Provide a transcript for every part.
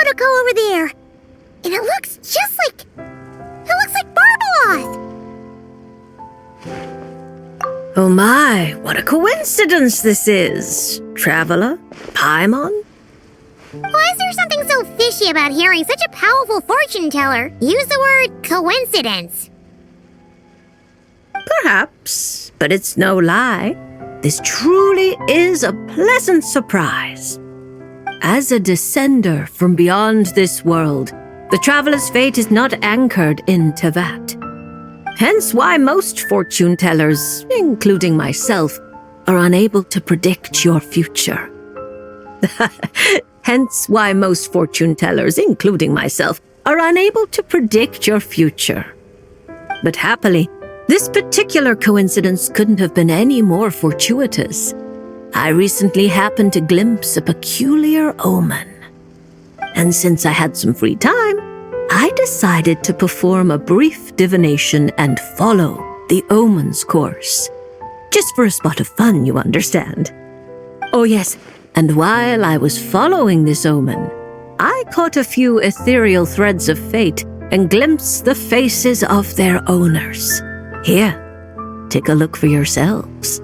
Dodoco over there. And it looks just like... It looks like Barbeloth! Oh my, what a coincidence this is. Traveler? Paimon? Why is there something so fishy about hearing such a powerful fortune teller use the word coincidence? Perhaps, but it's no lie. This truly is a pleasant surprise. As a descender from beyond this world, the traveler's fate is not anchored in Tevat. Hence why most fortune tellers, including myself, are unable to predict your future. Hence why most fortune tellers, including myself, are unable to predict your future. But happily, this particular coincidence couldn't have been any more fortuitous. I recently happened to glimpse a peculiar omen. And since I had some free time, I decided to perform a brief divination and follow the omen's course. Just for a spot of fun, you understand. Oh yes, and while I was following this omen, I caught a few ethereal threads of fate and glimpsed the faces of their owners. Here, take a look for yourselves.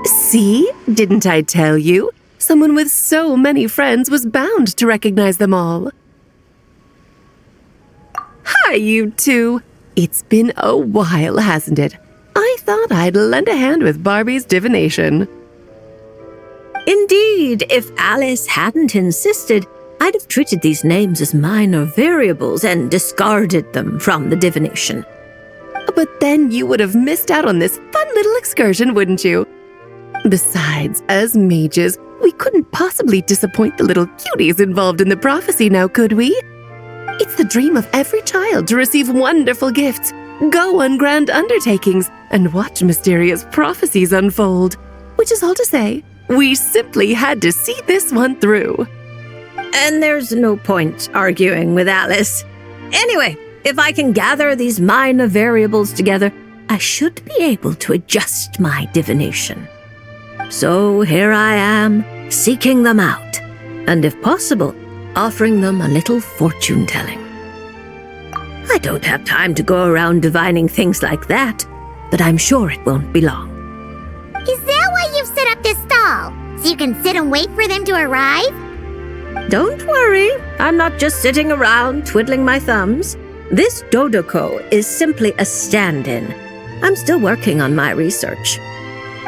See? Didn't I tell you? Someone with so many friends was bound to recognize them all. Hi, you two. It's been a while, hasn't it? I thought I'd lend a hand with Barbie's divination. Indeed, if Alice hadn't insisted, I'd have treated these names as minor variables and discarded them from the divination. But then you would have missed out on this fun little excursion, wouldn't you? Besides, as mages, we couldn't possibly disappoint the little cuties involved in the prophecy now, could we? It's the dream of every child to receive wonderful gifts, go on grand undertakings, and watch mysterious prophecies unfold. Which is all to say, we simply had to see this one through. And there's no point arguing with Alice. Anyway, if I can gather these minor variables together, I should be able to adjust my divination. So here I am, seeking them out, and if possible, offering them a little fortune-telling. I don't have time to go around divining things like that, but I'm sure it won't be long. Is that why you've set up this stall? So you can sit and wait for them to arrive? Don't worry, I'm not just sitting around twiddling my thumbs. This Dodoco is simply a stand-in. I'm still working on my research.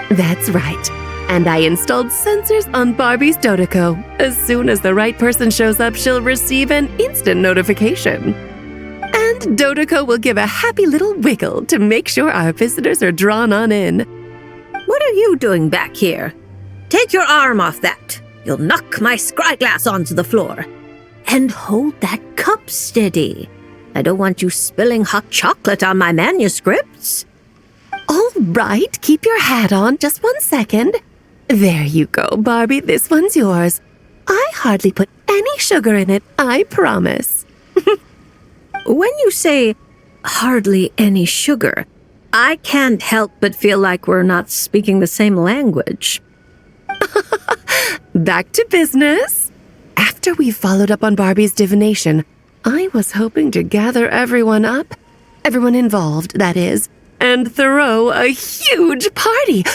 That's right. And I installed sensors on Barbie's Dodoco. As soon as the right person shows up, she'll receive an instant notification. And Dodoco will give a happy little wiggle to make sure our visitors are drawn on in. What are you doing back here? Take your arm off that. You'll knock my scryglass onto the floor. And hold that cup steady. I don't want you spilling hot chocolate on my manuscripts. All right, keep your hat on. Just 1 second. There you go, Barbie. This one's yours. I hardly put any sugar in it, I promise. When you say hardly any sugar, I can't help but feel like we're not speaking the same language. Back to business. After we followed up on Barbie's divination, I was hoping to gather everyone up, everyone involved, that is, and throw a huge party.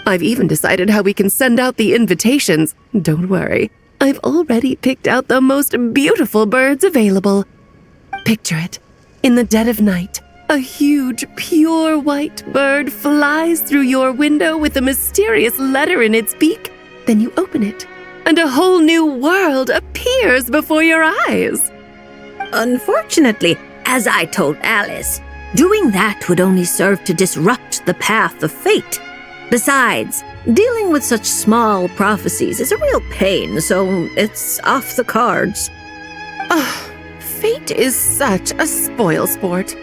I've even decided how we can send out the invitations. Don't worry, I've already picked out the most beautiful birds available. Picture it. In the dead of night, a huge, pure white bird flies through your window with a mysterious letter in its beak. Then you open it, and a whole new world appears before your eyes. Unfortunately, as I told Alice, doing that would only serve to disrupt the path of fate. Besides, dealing with such small prophecies is a real pain, so it's off the cards. Fate is such a spoilsport.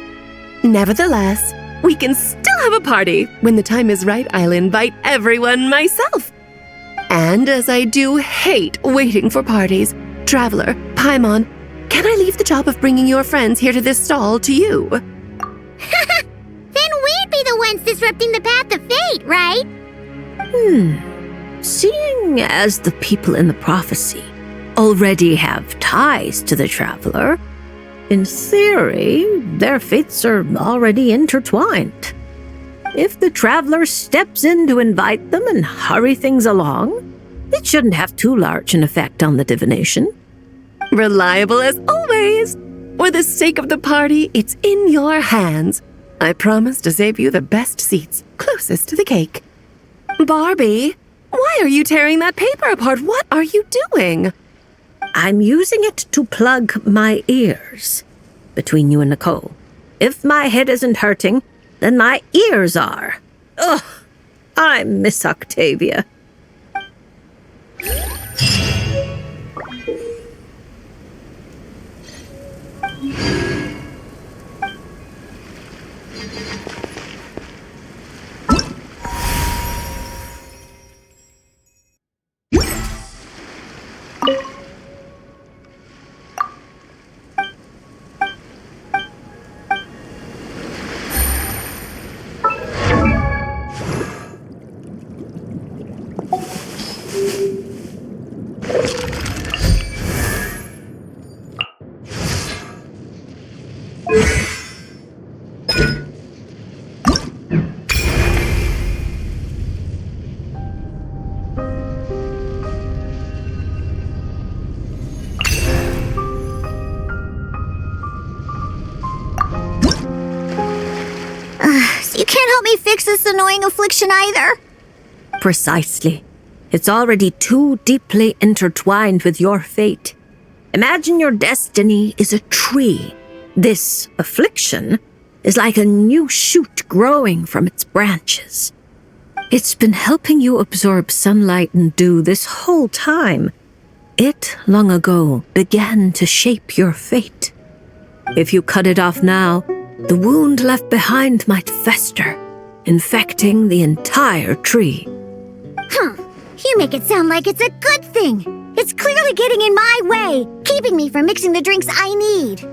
Nevertheless, we can still have a party. When the time is right, I'll invite everyone myself. And as I do hate waiting for parties, Traveler, Paimon, can I leave the job of bringing your friends here to this stall to you? Then we'd be the ones disrupting the path of fate, right? Seeing as the people in the prophecy already have ties to the traveler, in theory, their fates are already intertwined. If the traveler steps in to invite them and hurry things along, it shouldn't have too large an effect on the divination. Reliable as always. For the sake of the party, it's in your hands. I promise to save you the best seats, closest to the cake. Barbie, why are you tearing that paper apart? What are you doing? I'm using it to plug my ears. Between you and Nicole, if my head isn't hurting, then my ears are. Ugh, I miss Octavia. So you can't help me fix this annoying affliction either? Precisely. It's already too deeply intertwined with your fate. Imagine your destiny is a tree. This affliction is like a new shoot growing from its branches. It's been helping you absorb sunlight and dew this whole time. It, long ago, began to shape your fate. If you cut it off now, the wound left behind might fester, infecting the entire tree. You make it sound like it's a good thing. It's clearly getting in my way, keeping me from mixing the drinks I need.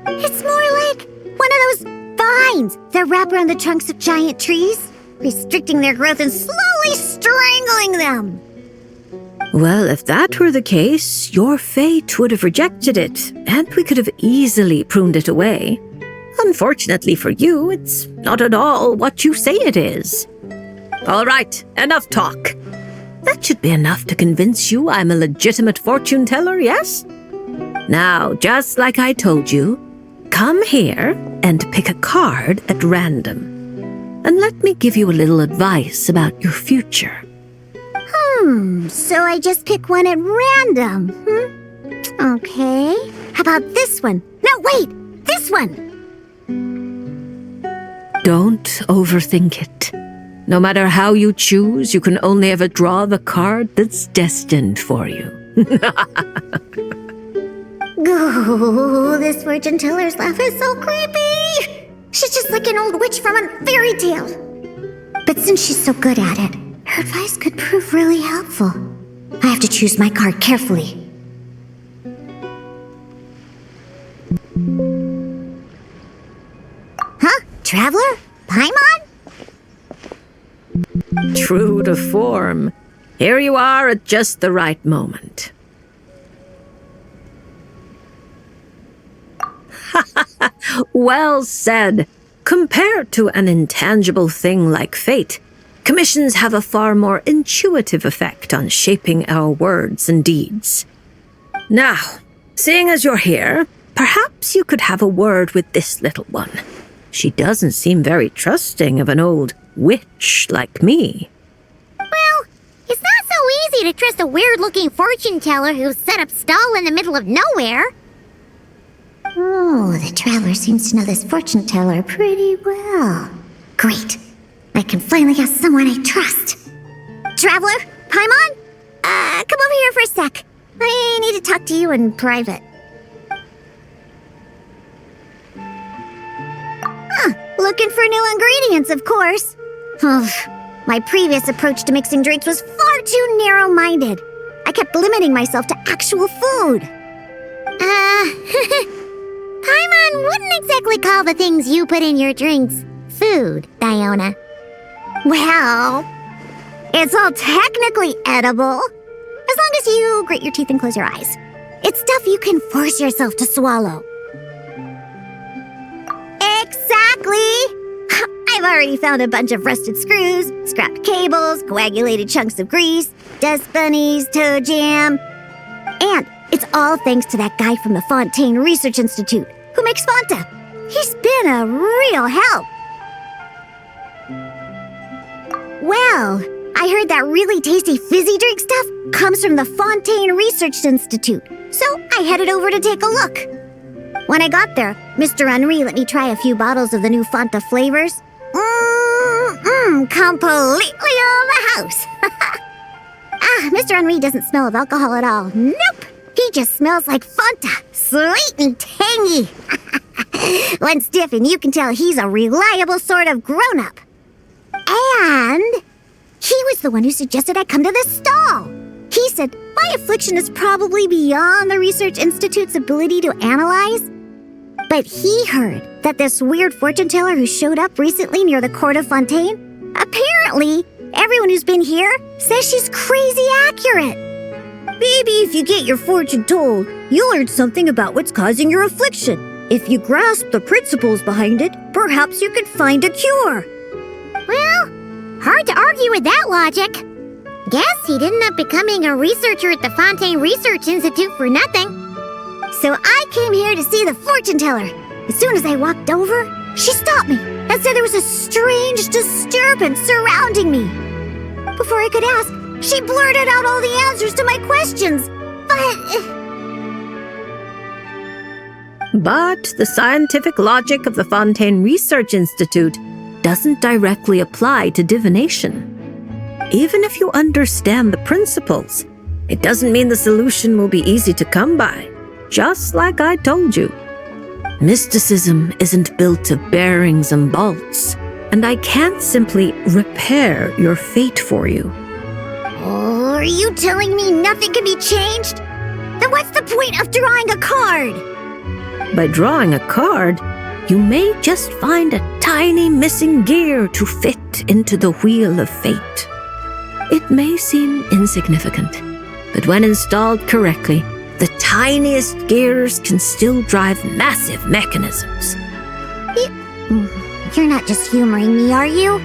It's more like one of those vines that wrap around the trunks of giant trees, restricting their growth and slowly strangling them. Well, if that were the case, your fate would have rejected it, and we could have easily pruned it away. Unfortunately for you, it's not at all what you say it is. All right, enough talk. That should be enough to convince you I'm a legitimate fortune teller, yes? Now, just like I told you, come here and pick a card at random. And let me give you a little advice about your future. So I just pick one at random, Okay. How about this one? No, wait! This one! Don't overthink it. No matter how you choose, you can only ever draw the card that's destined for you. Oh, this fortune teller's laugh is so creepy! She's just like an old witch from a fairy tale. But since she's so good at it, her advice could prove really helpful. I have to choose my card carefully. Huh? Traveler? Paimon? True to form. Here you are at just the right moment. Well said. Compared to an intangible thing like fate, commissions have a far more intuitive effect on shaping our words and deeds. Now, seeing as you're here, perhaps you could have a word with this little one. She doesn't seem very trusting of an old witch like me. Well, it's not so easy to trust a weird-looking fortune teller who's set up stall in the middle of nowhere. Oh, the traveler seems to know this fortune teller pretty well. Great. I can finally ask someone I trust. Traveler? Paimon? Come over here for a sec. I need to talk to you in private. Looking for new ingredients, of course. My previous approach to mixing drinks was far too narrow-minded. I kept limiting myself to actual food. Paimon wouldn't exactly call the things you put in your drinks food, Diona. Well, It's all technically edible. As long as you grit your teeth and close your eyes. It's stuff you can force yourself to swallow. Exactly! I've already found a bunch of rusted screws, scrapped cables, coagulated chunks of grease, dust bunnies, toe jam. And it's all thanks to that guy from the Fontaine Research Institute who makes Fanta. He's been a real help. Well, I heard that really tasty fizzy drink stuff comes from the Fontaine Research Institute, so I headed over to take a look. When I got there, Mr. Henri let me try a few bottles of the new Fanta flavors. Completely on the house. Mr. Henri doesn't smell of alcohol at all. Nope, he just smells like Fanta, sweet and tangy. One stiff and you can tell he's a reliable sort of grown-up. And he was the one who suggested I come to this stall. He said my affliction is probably beyond the Research Institute's ability to analyze. But he heard that this weird fortune teller who showed up recently near the court of Fontaine, apparently everyone who's been here says she's crazy accurate. Maybe if you get your fortune told, you'll learn something about what's causing your affliction. If you grasp the principles behind it, perhaps you could find a cure. Well, hard to argue with that logic. Guess he didn't end up becoming a researcher at the Fontaine Research Institute for nothing. So I came here to see the fortune teller. As soon as I walked over, she stopped me and said there was a strange disturbance surrounding me. Before I could ask, she blurted out all the answers to my questions. But the scientific logic of the Fontaine Research Institute doesn't directly apply to divination. Even if you understand the principles, it doesn't mean the solution will be easy to come by. Just like I told you. Mysticism isn't built of bearings and bolts, and I can't simply repair your fate for you. Oh, are you telling me nothing can be changed? Then what's the point of drawing a card? By drawing a card, you may just find a tiny missing gear to fit into the wheel of fate. It may seem insignificant, but when installed correctly, the tiniest gears can still drive massive mechanisms. You're not just humoring me, are you?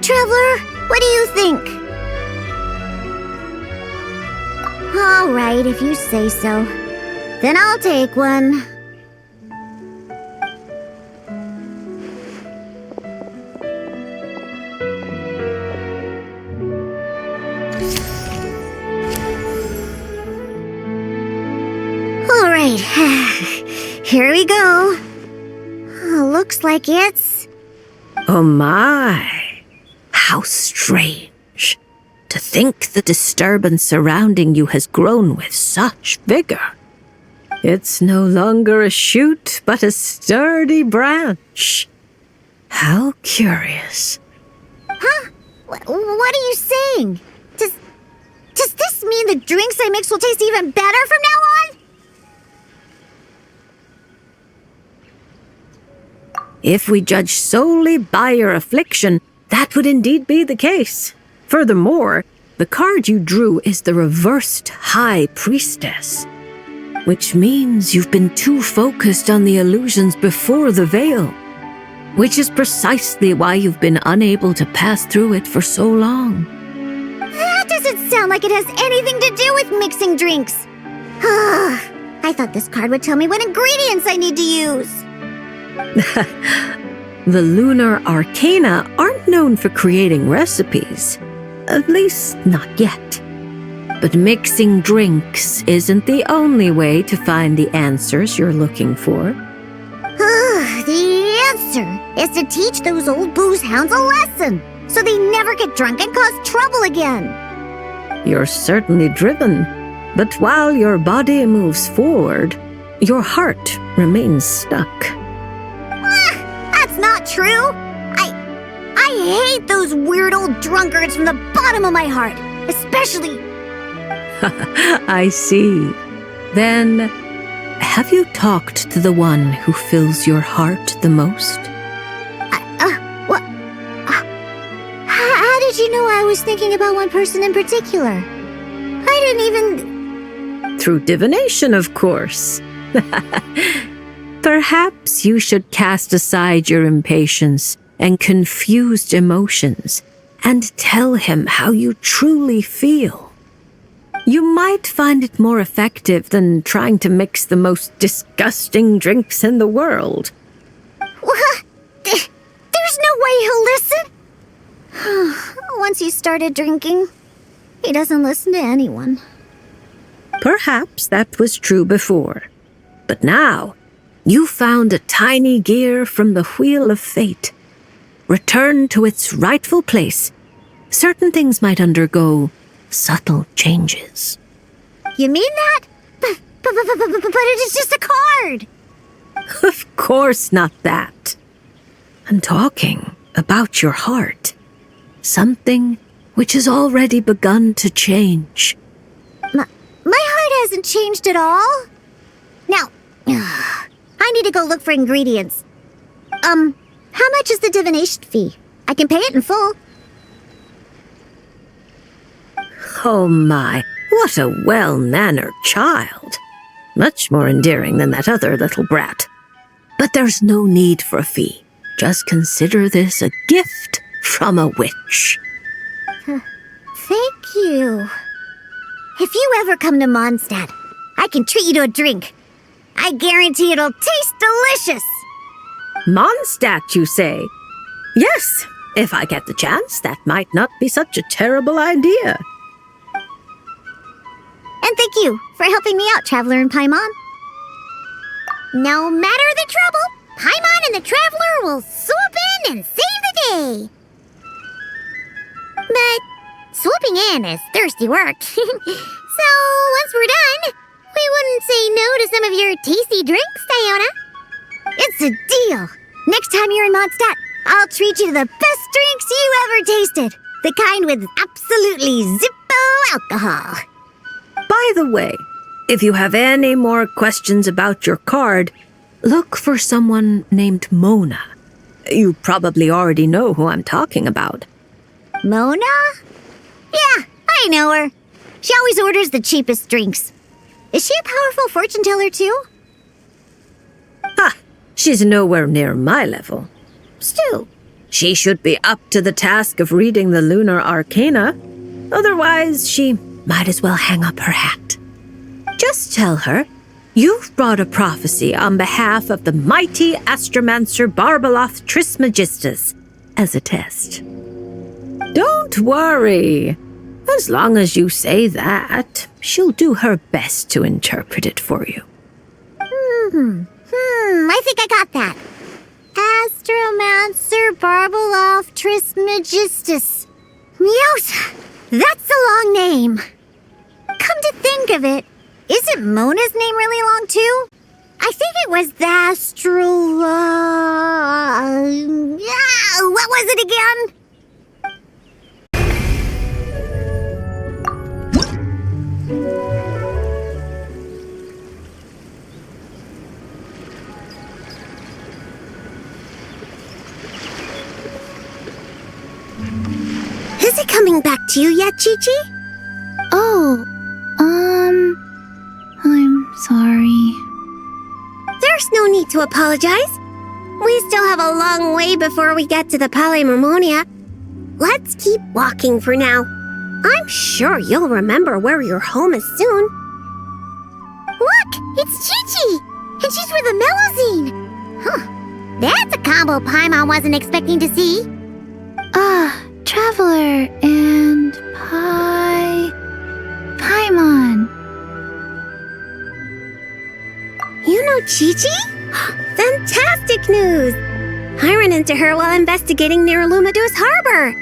Traveler, what do you think? All right, if you say so. Then I'll take one. All right, here we go. Looks like it's... Oh my, how strange. To think the disturbance surrounding you has grown with such vigor. It's no longer a shoot, but a sturdy branch. How curious. Huh? What are you saying? Does this mean the drinks I mix will taste even better from now on? If we judge solely by your affliction, that would indeed be the case. Furthermore, the card you drew is the reversed High Priestess, which means you've been too focused on the illusions before the veil, which is precisely why you've been unable to pass through it for so long. That doesn't sound like it has anything to do with mixing drinks. I thought this card would tell me what ingredients I need to use. The lunar arcana aren't known for creating recipes, at least not yet. But mixing drinks isn't the only way to find the answers you're looking for. The answer is to teach those old booze hounds a lesson, so they never get drunk and cause trouble again. You're certainly driven, but while your body moves forward, your heart remains stuck. That's not true. I hate those weird old drunkards from the bottom of my heart, especially... I see. Then, have you talked to the one who fills your heart the most? What? How did did you know I was thinking about one person in particular? I didn't even... Through divination, of course. Perhaps you should cast aside your impatience and confused emotions and tell him how you truly feel. You might find it more effective than trying to mix the most disgusting drinks in the world. What? There's no way he'll listen. Once he started drinking, he doesn't listen to anyone. Perhaps that was true before. But now, you found a tiny gear from the wheel of fate. Return to its rightful place. Certain things might undergo subtle changes. You mean that? But it is just a card. Of course not that. I'm talking about your heart. Something which has already begun to change. My heart hasn't changed at all. Now, I need to go look for ingredients. How much is the divination fee? I can pay it in full. Oh my, what a well-mannered child. Much more endearing than that other little brat. But there's no need for a fee. Just consider this a gift from a witch. Thank you. If you ever come to Mondstadt, I can treat you to a drink. I guarantee it'll taste delicious. Mondstadt, you say? Yes, if I get the chance, that might not be such a terrible idea. And thank you for helping me out, Traveler and Paimon. No matter the trouble, Paimon and the Traveler will swoop in and save the day. But swooping in is thirsty work. So once we're done, we wouldn't say no to some of your tasty drinks, Diona. It's a deal. Next time you're in Mondstadt, I'll treat you to the best drinks you ever tasted. The kind with absolutely zippo alcohol. By the way, if you have any more questions about your card, look for someone named Mona. You probably already know who I'm talking about. Mona? Yeah, I know her. She always orders the cheapest drinks. Is she a powerful fortune teller too? She's nowhere near my level. Still, she should be up to the task of reading the lunar arcana. Otherwise, she might as well hang up her hat. Just tell her you've brought a prophecy on behalf of the mighty astromancer Barbeloth Trismegistus as a test. Don't worry. As long as you say that, she'll do her best to interpret it for you. I think I got that. Astromancer Barbeloth Trismegistus. Yosa, that's a long name. Come to think of it, isn't Mona's name really long too? I think it was the what was it again? Is it coming back to you yet, Chi-Chi? Oh, I'm sorry. There's no need to apologize. We still have a long way before we get to the Palais Mermonia. Let's keep walking for now. I'm sure you'll remember where your home is soon. Look, it's Chi-Chi, and she's with the Melusine. That's a combo Paimon wasn't expecting to see. Traveler and Paimon. You know Chi-Chi? Fantastic news! I ran into her while investigating near Lumadus Harbor.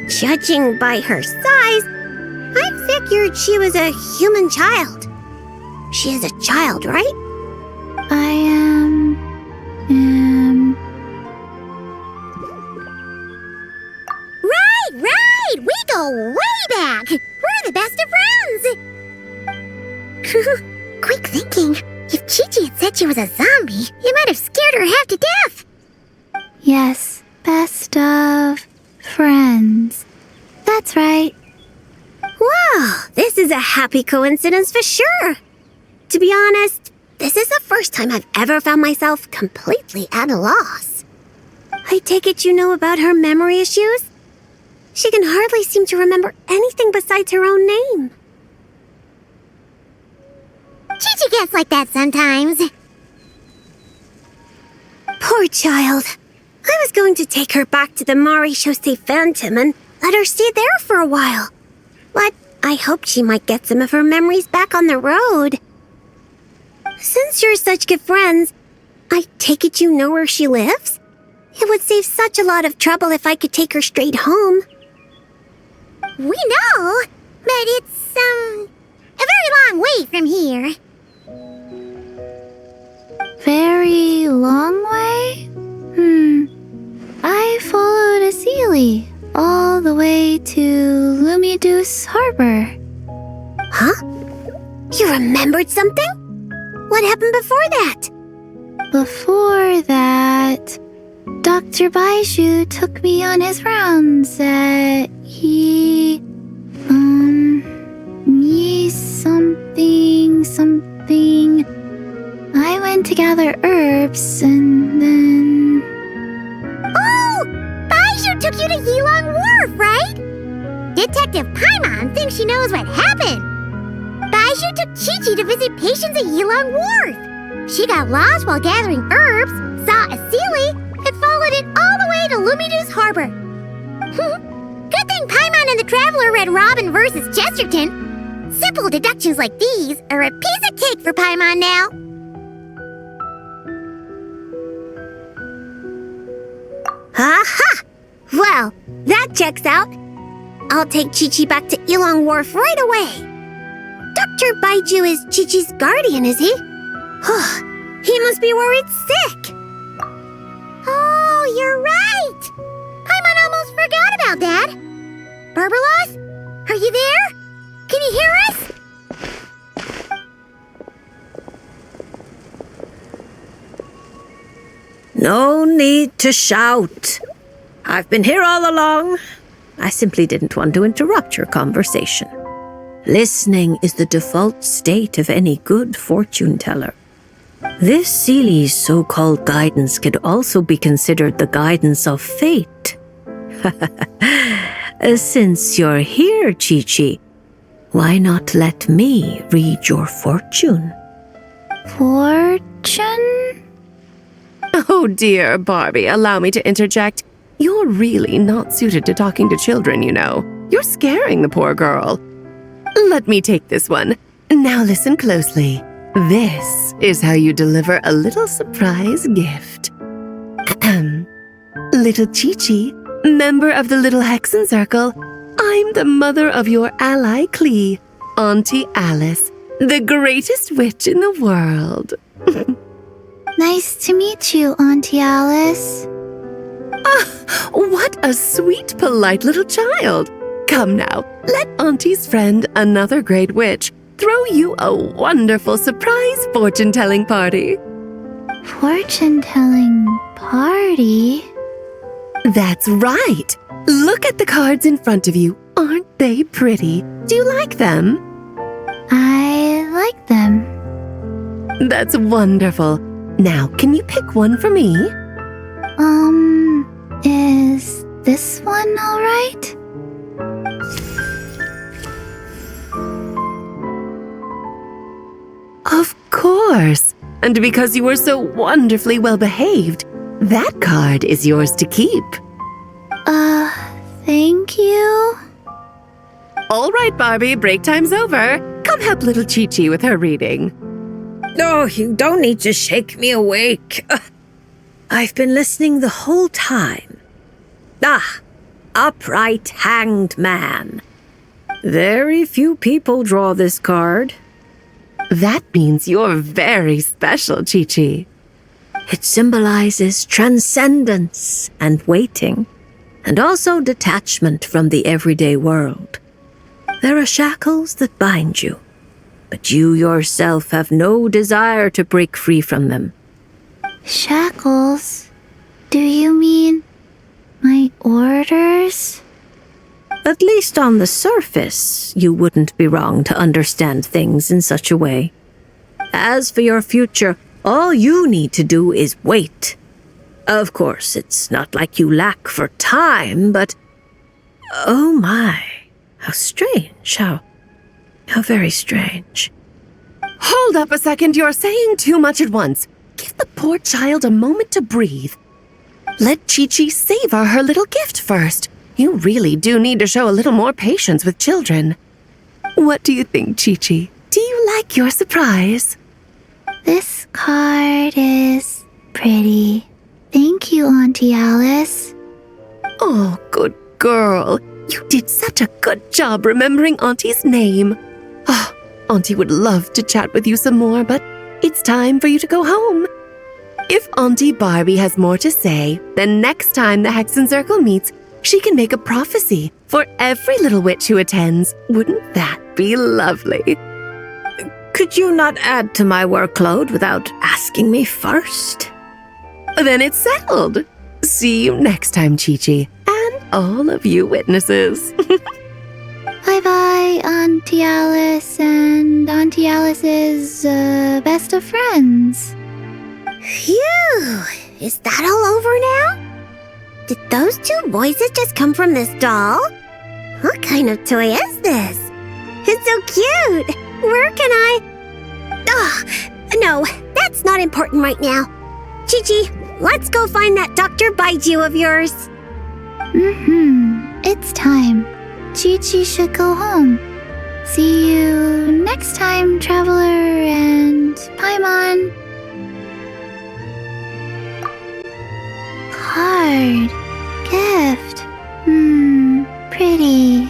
Judging by her size, I figured she was a human child. She is a child, right? I am... Right! We go way back! We're the best of friends! Quick thinking. If Chi-Chi had said she was a zombie, you might have scared her half to death. Yes, best of friends. That's right. Wow, this is a happy coincidence for sure. To be honest, this is the first time I've ever found myself completely at a loss. I take it you know about her memory issues? She can hardly seem to remember anything besides her own name. Chi-Chi gets like that sometimes. Poor child. I was going to take her back to the Maréchaussée Phantom and let her stay there for a while. But I hoped she might get some of her memories back on the road. Since you're such good friends, I take it you know where she lives? It would save such a lot of trouble if I could take her straight home. We know, but it's, a very long way from here. Very long way? I followed a Sealy all the way to Lumideus Harbor. Huh? You remembered something? What happened before that? Before that, Dr. Baiju took me on his rounds something. I went to gather herbs and then... Oh! Baiju took you to Yilong Wharf, right? Detective Paimon thinks she knows what happened. Baiju took Chi-Chi to visit patients at Yilong Wharf. She got lost while gathering herbs, saw a Sealy, and followed it all the way to Lumideus Harbor. Good thing Paimon and the Traveler read Robin versus Chesterton. Simple deductions like these are a piece of cake for Paimon now. Aha! Well, that checks out. I'll take Chi-Chi back to Yilong Wharf right away. Dr. Baiju is Chi-Chi's guardian, is he? He must be worried sick. Oh, you're right. Paimon almost forgot about that. Barbalos, are you there? Can you hear us? No need to shout. I've been here all along. I simply didn't want to interrupt your conversation. Listening is the default state of any good fortune teller. This Sealy's so-called guidance could also be considered the guidance of fate. Since you're here, Chi-Chi, why not let me read your fortune? Fortune? Oh dear, Barbie, allow me to interject. You're really not suited to talking to children, you know. You're scaring the poor girl. Let me take this one. Now listen closely. This is how you deliver a little surprise gift. Little Chi-Chi, member of the Little Hexen Circle, I'm the mother of your ally Klee, Auntie Alice, the greatest witch in the world. Nice to meet you, Auntie Alice. What a sweet, polite little child. Come now, let Auntie's friend, another great witch, throw you a wonderful surprise fortune-telling party. Fortune-telling party? That's right. Look at the cards in front of you. Aren't they pretty? Do you like them? I like them. That's wonderful. Now, can you pick one for me? Is this one all right? Of course. And because you were so wonderfully well behaved, that card is yours to keep. Thank you. All right, Barbie, break time's over. Come help little Chi-Chi with her reading. No, you don't need to shake me awake. I've been listening the whole time. Upright hanged man. Very few people draw this card. That means you're very special, Chi-Chi. It symbolizes transcendence and waiting, and also detachment from the everyday world. There are shackles that bind you, but you yourself have no desire to break free from them. Shackles? Do you mean my orders? At least on the surface, you wouldn't be wrong to understand things in such a way. As for your future, all you need to do is wait. Of course, it's not like you lack for time, but... Oh my, how strange, how very strange. Hold up a second, you're saying too much at once. Give the poor child a moment to breathe. Let Chi-Chi savor her little gift first. You really do need to show a little more patience with children. What do you think, Chi-Chi? Do you like your surprise? This card is pretty. Thank you, Auntie Alice. Oh, good girl. You did such a good job remembering Auntie's name. Oh, Auntie would love to chat with you some more, but it's time for you to go home. If Auntie Barbie has more to say, then next time the Hexen Circle meets, she can make a prophecy for every little witch who attends. Wouldn't that be lovely? Could you not add to my workload without asking me first? Then it's settled. See you next time, Chi-Chi, and all of you witnesses. Bye-bye, Auntie Alice and Auntie Alice's best of friends. Phew! Is that all over now? Did those two voices just come from this doll? What kind of toy is this? It's so cute! Where can I... no, that's not important right now. Chi-Chi, let's go find that Dr. Baiju of yours. It's time. Chi-Chi should go home. See you next time, Traveler and Paimon. Card. Gift. Pretty.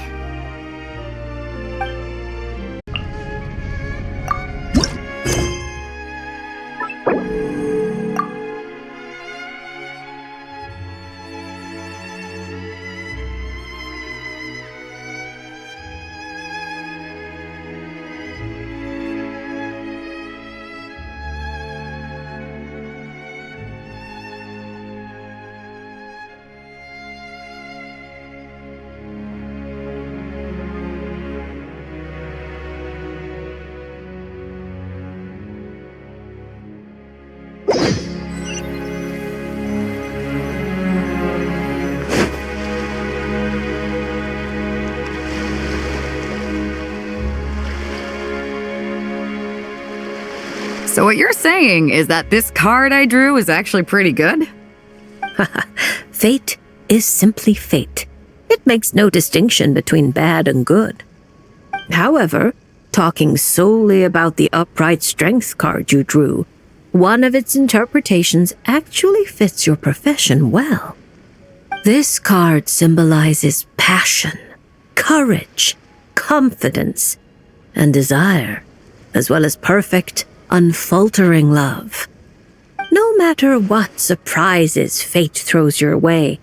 So what you're saying is that this card I drew is actually pretty good? Fate is simply fate. It makes no distinction between bad and good. However, talking solely about the upright strength card you drew, one of its interpretations actually fits your profession well. This card symbolizes passion, courage, confidence, and desire, as well as perfect, unfaltering love. No matter what surprises fate throws your way,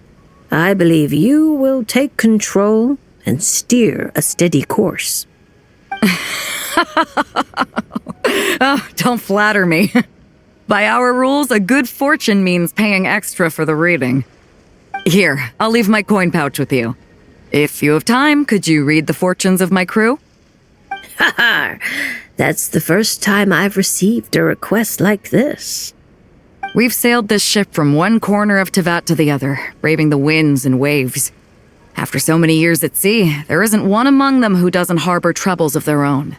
I believe you will take control and steer a steady course. Oh, don't flatter me. By our rules, a good fortune means paying extra for the reading. Here, I'll leave my coin pouch with you. If you have time, could you read the fortunes of my crew? Haha, that's the first time I've received a request like this. We've sailed this ship from one corner of Tevat to the other, braving the winds and waves. After so many years at sea, there isn't one among them who doesn't harbor troubles of their own.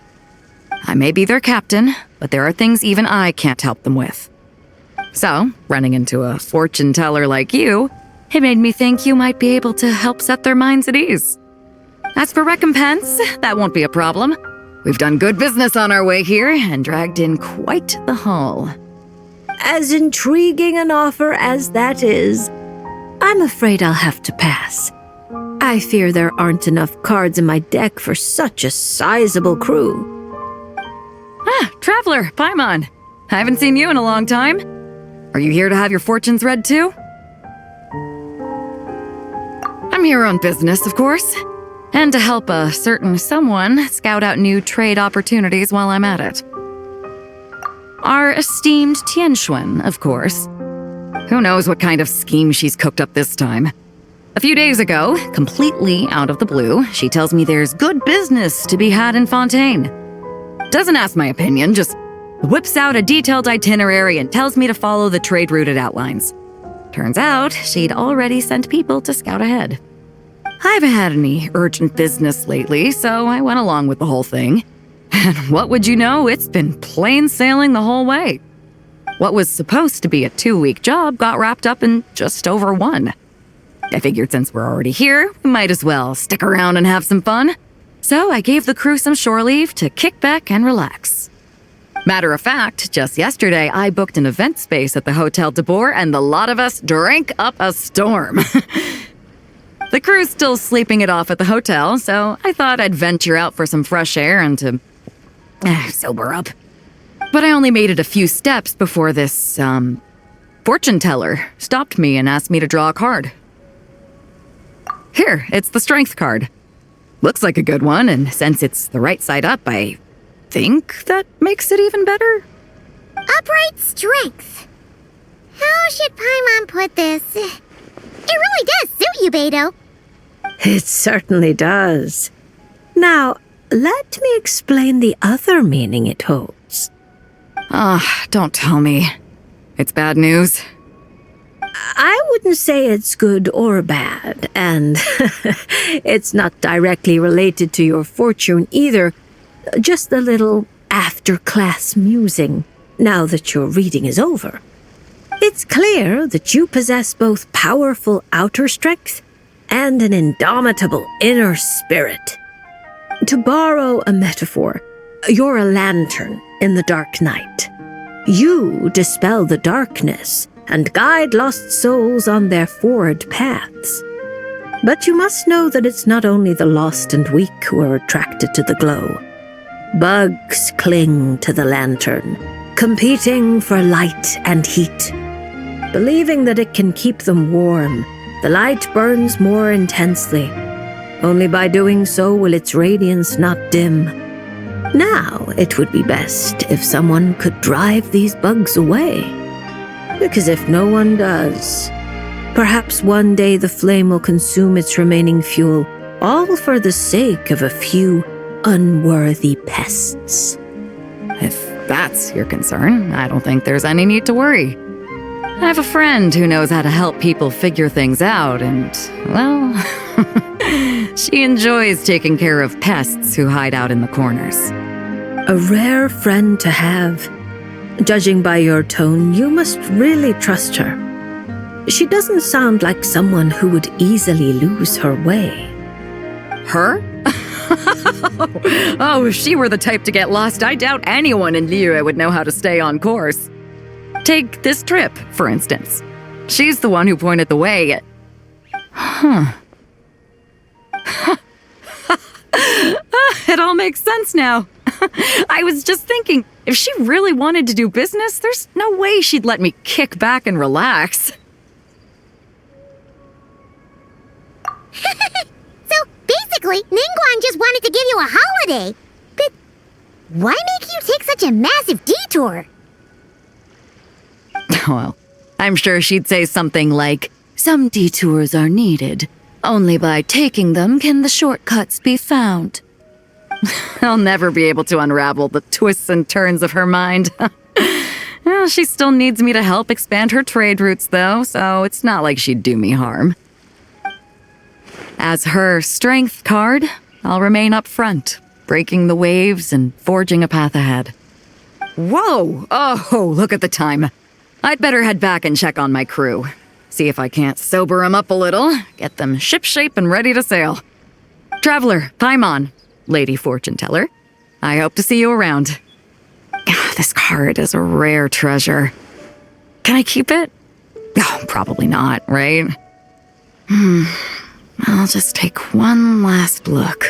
I may be their captain, but there are things even I can't help them with. So, running into a fortune teller like you, it made me think you might be able to help set their minds at ease. As for recompense, that won't be a problem. We've done good business on our way here and dragged in quite the haul. As intriguing an offer as that is, I'm afraid I'll have to pass. I fear there aren't enough cards in my deck for such a sizable crew. Ah, Traveler, Paimon. I haven't seen you in a long time. Are you here to have your fortunes read too? I'm here on business, of course. And to help a certain someone scout out new trade opportunities while I'm at it. Our esteemed Tianxuan, of course. Who knows what kind of scheme she's cooked up this time. A few days ago, completely out of the blue, she tells me there's good business to be had in Fontaine. Doesn't ask my opinion, just whips out a detailed itinerary and tells me to follow the trade route it outlines. Turns out, she'd already sent people to scout ahead. I haven't had any urgent business lately, so I went along with the whole thing. And what would you know, it's been plain sailing the whole way. What was supposed to be a 2-week job got wrapped up in just over 1. I figured since we're already here, we might as well stick around and have some fun. So I gave the crew some shore leave to kick back and relax. Matter of fact, just yesterday I booked an event space at the Hotel de Boer and the lot of us drank up a storm. The crew's still sleeping it off at the hotel, so I thought I'd venture out for some fresh air and to sober up. But I only made it a few steps before this, fortune teller stopped me and asked me to draw a card. Here, it's the strength card. Looks like a good one, and since it's the right side up, I think that makes it even better. Upright strength. How should Paimon put this? It really does suit you, Beto. It certainly does. Now, let me explain the other meaning it holds. Don't tell me. It's bad news. I wouldn't say it's good or bad, and it's not directly related to your fortune either. Just a little after-class musing, now that your reading is over. It's clear that you possess both powerful outer strength and an indomitable inner spirit. To borrow a metaphor, you're a lantern in the dark night. You dispel the darkness and guide lost souls on their forward paths. But you must know that it's not only the lost and weak who are attracted to the glow. Bugs cling to the lantern, competing for light and heat. Believing that it can keep them warm, the light burns more intensely. Only by doing so will its radiance not dim. Now, it would be best if someone could drive these bugs away. Because if no one does, perhaps one day the flame will consume its remaining fuel, all for the sake of a few unworthy pests. If that's your concern, I don't think there's any need to worry. I have a friend who knows how to help people figure things out, and, well, she enjoys taking care of pests who hide out in the corners. A rare friend to have. Judging by your tone, you must really trust her. She doesn't sound like someone who would easily lose her way. Her? Oh, if she were the type to get lost, I doubt anyone in Liyue would know how to stay on course. Take this trip, for instance. She's the one who pointed the way. It all makes sense now. I was just thinking, if she really wanted to do business, there's no way she'd let me kick back and relax. So basically, Ningguang just wanted to give you a holiday. But why make you take such a massive detour? Well, I'm sure she'd say something like, "Some detours are needed. Only by taking them can the shortcuts be found." I'll never be able to unravel the twists and turns of her mind. Well, she still needs me to help expand her trade routes, though, so it's not like she'd do me harm. As her strength card, I'll remain up front, breaking the waves and forging a path ahead. Whoa! Oh, look at the time. I'd better head back and check on my crew. See if I can't sober them up a little, get them shipshape and ready to sail. Traveler, Paimon, Lady Fortune Teller, I hope to see you around. This card is a rare treasure. Can I keep it? Oh, probably not, right? I'll just take one last look.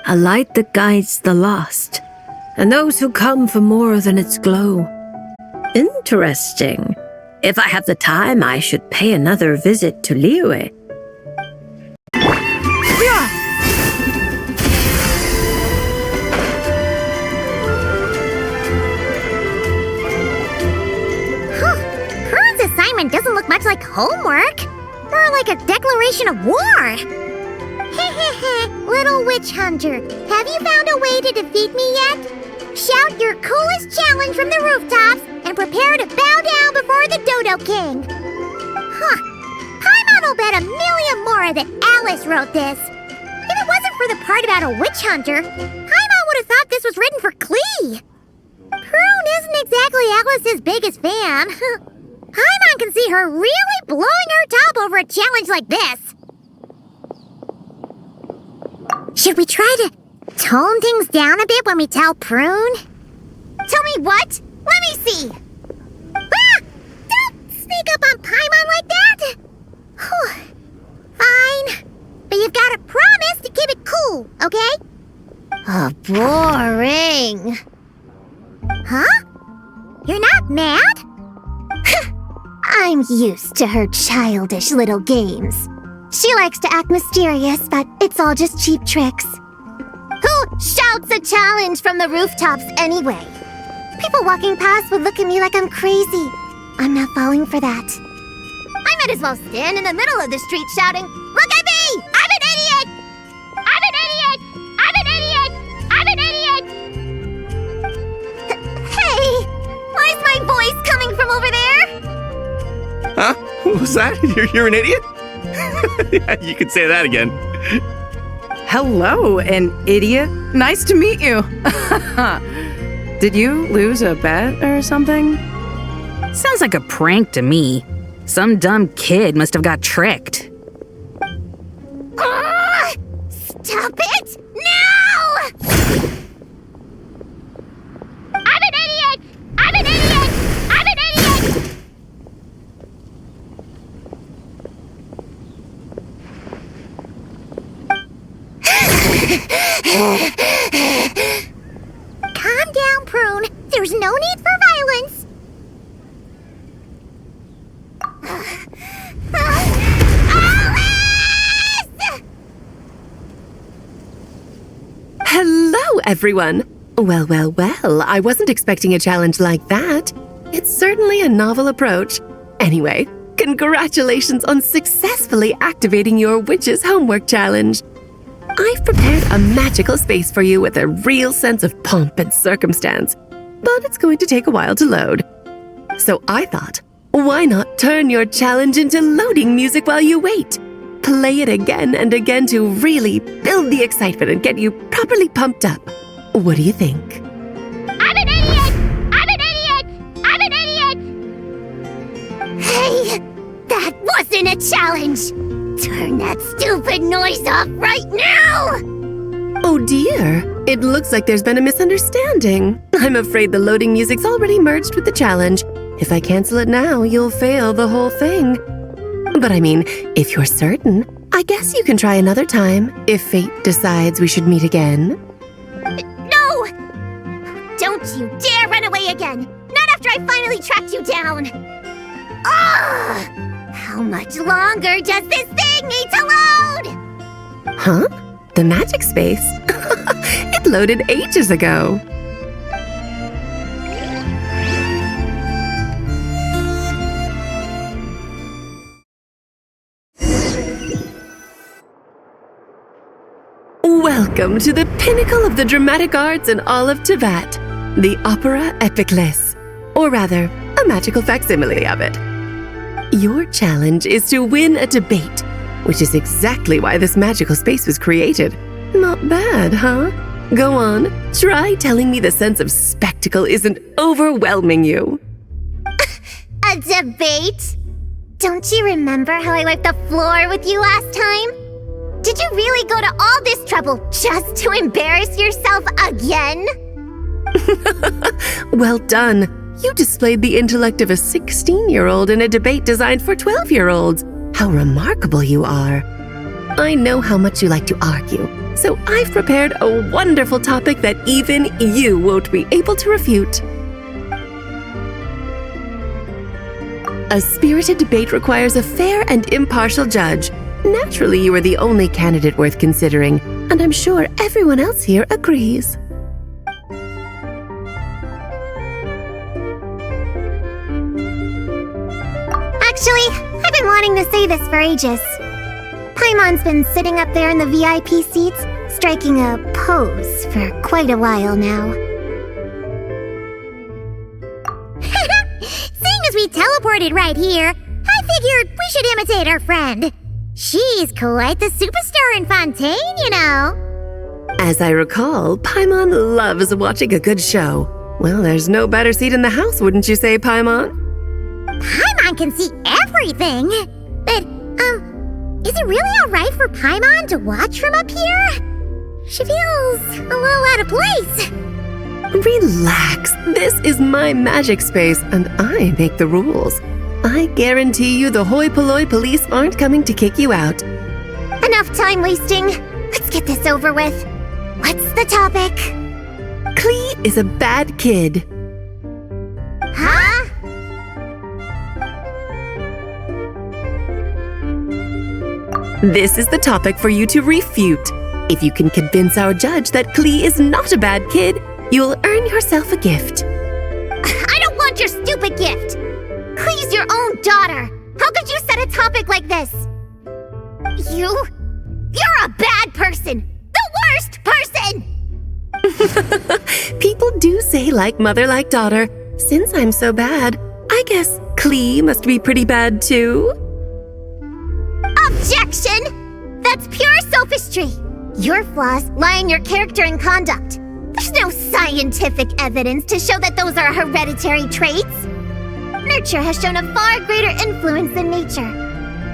A light that guides the lost, and those who come for more than its glow. Interesting. If I have the time, I should pay another visit to Liyue. Crew's assignment doesn't look much like homework. More like a declaration of war. Little witch hunter, have you found a way to defeat me yet? Shout your coolest challenge from the rooftops and prepare to bow down before the Dodo King. Paimon will bet $1 million more that Alice wrote this. If it wasn't for the part about a witch hunter, Paimon would have thought this was written for Klee. Prune isn't exactly Alice's biggest fan. Paimon can see her really blowing her top over a challenge like this. Should we try to tone things down a bit when we tell Prune? Tell me what? Let me see. Ah! Don't sneak up on Paimon like that. Whew. Fine. But you've got to promise to keep it cool, okay? Oh, boring. Huh? You're not mad? I'm used to her childish little games. She likes to act mysterious, but it's all just cheap tricks. Who shouts a challenge from the rooftops anyway? People walking past would look at me like I'm crazy. I'm not falling for that. I might as well stand in the middle of the street shouting, "Look at me! I'm an idiot! I'm an idiot! I'm an idiot! I'm an idiot!" Hey! Where's my voice coming from over there? Huh? What was that? You're an idiot? Yeah, you could say that again. Hello, an idiot. Nice to meet you. Did you lose a bet or something? Sounds like a prank to me. Some dumb kid must have got tricked. Stop it! Now! I'm an idiot! I'm an idiot! I'm an idiot! Calm down, Prune. There's no need for violence. Alice! Hello, everyone. Well, I wasn't expecting a challenge like that. It's certainly a novel approach. Anyway, congratulations on successfully activating your witch's homework challenge. I've prepared a magical space for you with a real sense of pomp and circumstance, but it's going to take a while to load. So I thought, why not turn your challenge into loading music while you wait? Play it again and again to really build the excitement and get you properly pumped up. What do you think? I'm an idiot! I'm an idiot! I'm an idiot! Hey, that wasn't a challenge! Turn that stupid noise off right now! Oh dear, it looks like there's been a misunderstanding. I'm afraid the loading music's already merged with the challenge. If I cancel it now, you'll fail the whole thing. But I mean, if you're certain, I guess you can try another time if fate decides we should meet again. No! Don't you dare run away again! Not after I finally tracked you down! Ugh! How much longer does this thing need to load? Huh? The magic space? It loaded ages ago. Welcome to the pinnacle of the dramatic arts in all of Teyvat, the Opera Epiclès, or rather, a magical facsimile of it. Your challenge is to win a debate, which is exactly why this magical space was created. Not bad, huh? Go on, try telling me the sense of spectacle isn't overwhelming you. A debate? Don't you remember how I wiped the floor with you last time? Did you really go to all this trouble just to embarrass yourself again? Well done. You displayed the intellect of a 16-year-old in a debate designed for 12-year-olds. How remarkable you are. I know how much you like to argue, so I've prepared a wonderful topic that even you won't be able to refute. A spirited debate requires a fair and impartial judge. Naturally, you are the only candidate worth considering, and I'm sure everyone else here agrees. Actually, I've been wanting to say this for ages. Paimon's been sitting up there in the VIP seats, striking a pose for quite a while now. Seeing as we teleported right here, I figured we should imitate our friend. She's quite the superstar in Fontaine, you know. As I recall, Paimon loves watching a good show. Well, there's no better seat in the house, wouldn't you say, Paimon? Paimon can see everything. But, is it really alright for Paimon to watch from up here? She feels a little out of place. Relax. This is my magic space, and I make the rules. I guarantee you the hoi polloi police aren't coming to kick you out. Enough time wasting. Let's get this over with. What's the topic? Klee is a bad kid. Huh? This is the topic for you to refute. If you can convince our judge that Klee is not a bad kid, you'll earn yourself a gift. I don't want your stupid gift. Klee's your own daughter. How could you set a topic like this? You're a bad person. The worst person! People do say like mother, like daughter. Since I'm so bad, I guess Klee must be pretty bad too. Objection! That's pure sophistry. Your flaws lie in your character and conduct. There's no scientific evidence to show that those are hereditary traits. Nurture has shown a far greater influence than nature.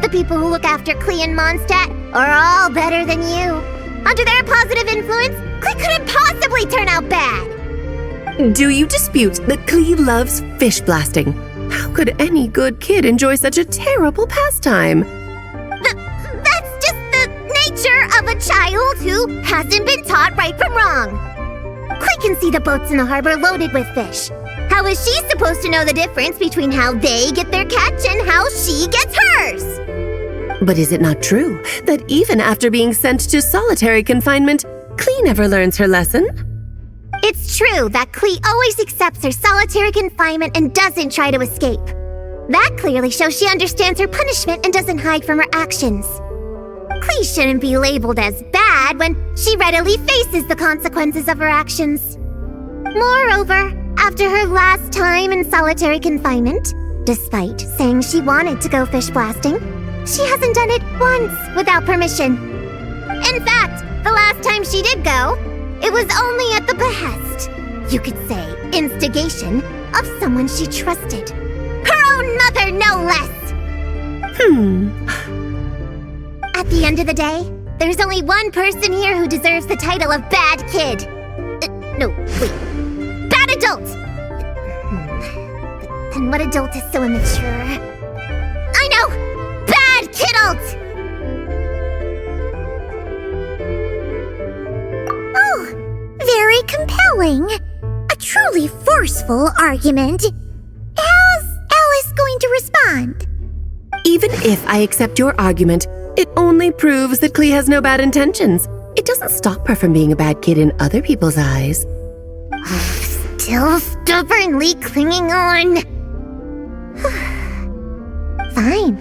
The people who look after Klee and Mondstadt are all better than you. Under their positive influence, Klee couldn't possibly turn out bad. Do you dispute that Klee loves fish blasting? How could any good kid enjoy such a terrible pastime? That's just the nature of a child who hasn't been taught right from wrong. Klee can see the boats in the harbor loaded with fish. How is she supposed to know the difference between how they get their catch and how she gets hers? But is it not true that even after being sent to solitary confinement, Klee never learns her lesson? It's true that Klee always accepts her solitary confinement and doesn't try to escape. That clearly shows she understands her punishment and doesn't hide from her actions. Klee shouldn't be labeled as bad when she readily faces the consequences of her actions. Moreover, after her last time in solitary confinement, despite saying she wanted to go fish blasting, she hasn't done it once without permission. In fact, the last time she did go, it was only at the behest, you could say instigation, of someone she trusted. Her own mother, no less! At the end of the day, there's only one person here who deserves the title of bad kid. No, wait. Bad adult! Then what adult is so immature? I know! Bad kidult! Oh, very compelling. A truly forceful argument. How's Alice going to respond? Even if I accept your argument, it only proves that Klee has no bad intentions. It doesn't stop her from being a bad kid in other people's eyes. Still stubbornly clinging on. Fine.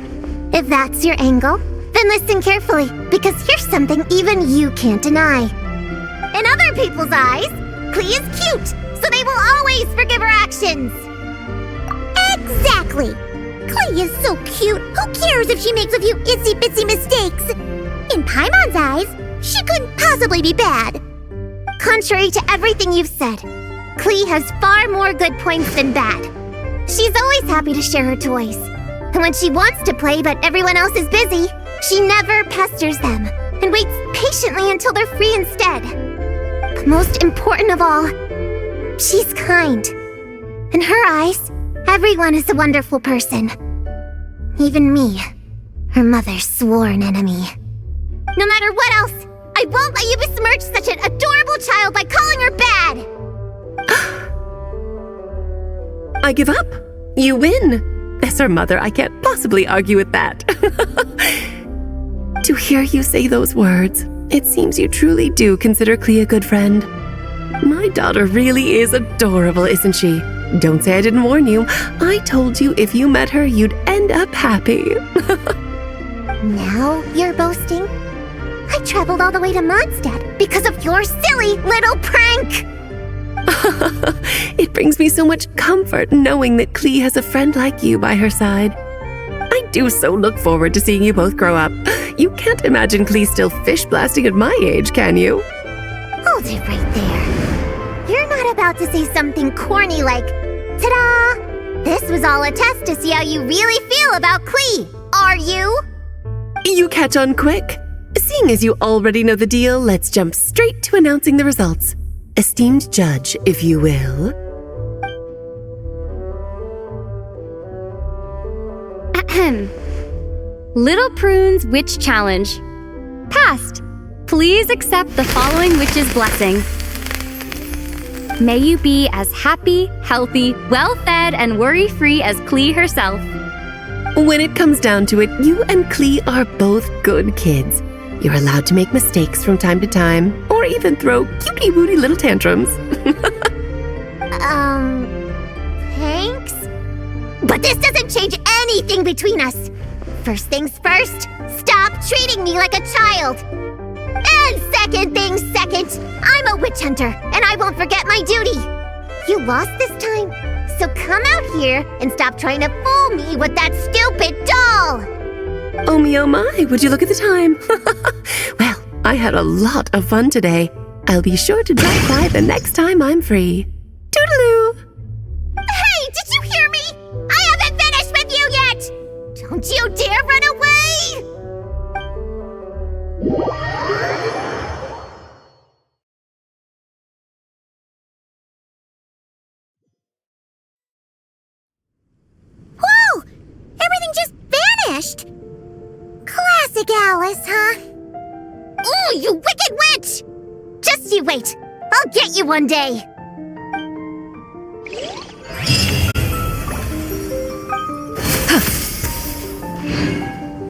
If that's your angle, then listen carefully, because here's something even you can't deny. In other people's eyes, Klee is cute, so they will always forgive her actions. Exactly! Klee is so cute, who cares if she makes a few itsy-bitsy mistakes? In Paimon's eyes, she couldn't possibly be bad. Contrary to everything you've said, Klee has far more good points than bad. She's always happy to share her toys. And when she wants to play but everyone else is busy, she never pesters them and waits patiently until they're free instead. But most important of all, she's kind. In her eyes, everyone is a wonderful person. Even me, her mother's sworn enemy. No matter what else, I won't let you besmirch such an adorable child by calling her bad! I give up. You win. As her mother, I can't possibly argue with that. To hear you say those words, it seems you truly do consider Klee a good friend. My daughter really is adorable, isn't she? Don't say I didn't warn you. I told you if you met her, you'd end up happy. Now you're boasting? I traveled all the way to Mondstadt because of your silly little prank! It brings me so much comfort knowing that Klee has a friend like you by her side. I do so look forward to seeing you both grow up. You can't imagine Klee still fish blasting at my age, can you? Hold it right there. You're not about to say something corny like, ta-da! This was all a test to see how you really feel about Klee, are you? You catch on quick. Seeing as you already know the deal, let's jump straight to announcing the results. Esteemed judge, if you will. Ahem. Little Prune's Witch Challenge. Passed. Please accept the following witch's blessing. May you be as happy, healthy, well-fed, and worry-free as Klee herself. When it comes down to it, you and Klee are both good kids. You're allowed to make mistakes from time to time, or even throw cutie-wooty little tantrums. Thanks? But this doesn't change anything between us. First things first, stop treating me like a child. And second things second, I'm a witch hunter, and I won't forget my duty. You lost this time, so come out here and stop trying to fool me with that stupid doll. Oh me, oh my, would you look at the time? Well, I had a lot of fun today. I'll be sure to drop by the next time I'm free. Toodaloo! Hey, did you hear me? I haven't finished with you yet! Don't you dare run away! Whoa! Everything just vanished! Classic Alice, huh? Oh, you wicked witch! Just you wait. I'll get you one day.